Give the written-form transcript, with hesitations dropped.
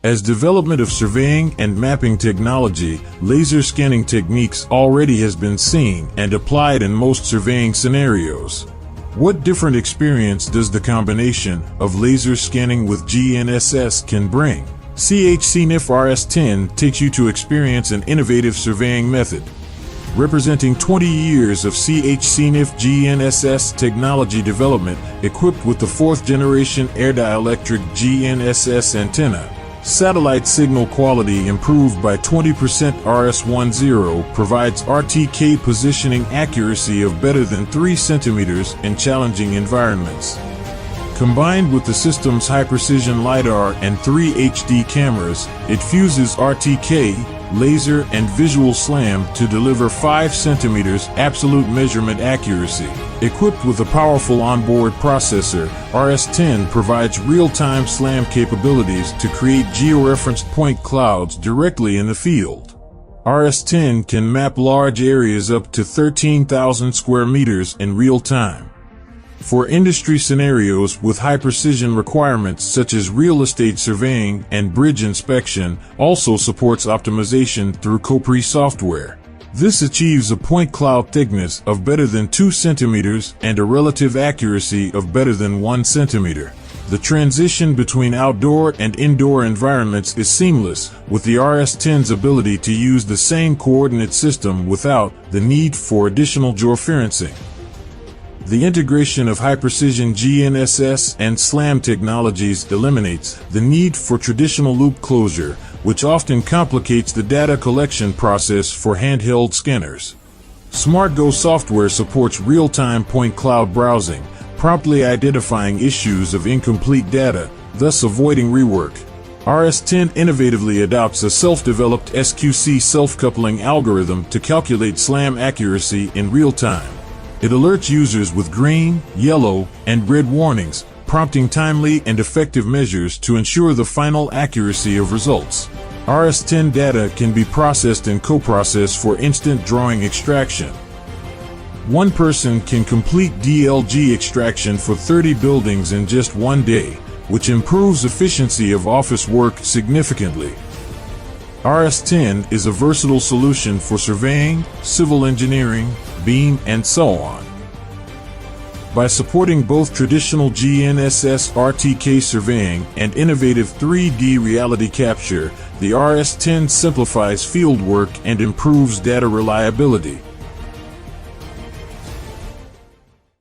As development of surveying and mapping technology, laser scanning techniques already has been seen and applied in most surveying scenarios. What different experience does the combination of laser scanning with GNSS can bring? Chcnav RS10 takes you to experience an innovative surveying method. Representing 20 years of Chcnav GNSS technology development, equipped with the 4th generation air dielectric GNSS antenna. Satellite signal quality improved by 20%. RS10 provides RTK positioning accuracy of better than 3 centimeters in challenging environments. Combined with the system's high-precision LiDAR and 3 HD cameras, it fuses RTK, laser, and visual SLAM to deliver 5 centimeters absolute measurement accuracy. Equipped with a powerful onboard processor, RS10 provides real-time SLAM capabilities to create georeferenced point clouds directly in the field. RS10 can map large areas up to 13,000 square meters in real time. For industry scenarios with high-precision requirements such as real estate surveying and bridge inspection, also supports optimization through Copri software. This achieves a point cloud thickness of better than 2 centimeters and a relative accuracy of better than 1 centimeter. The transition between outdoor and indoor environments is seamless, with the RS10's ability to use the same coordinate system without the need for additional georeferencing. The integration of high-precision GNSS and SLAM technologies eliminates the need for traditional loop closure, which often complicates the data collection process for handheld scanners. SmartGo software supports real-time point cloud browsing, promptly identifying issues of incomplete data, thus avoiding rework. RS10 innovatively adopts a self-developed SQC self-coupling algorithm to calculate SLAM accuracy in real time. It alerts users with green, yellow, and red warnings, prompting timely and effective measures to ensure the final accuracy of results. RS10 data can be processed and coprocessed for instant drawing extraction. One person can complete DLG extraction for 30 buildings in just one day, which improves efficiency of office work significantly. RS10 is a versatile solution for surveying, civil engineering, BIM, and so on. By supporting both traditional GNSS RTK surveying and innovative 3D reality capture, the RS10 simplifies fieldwork and improves data reliability.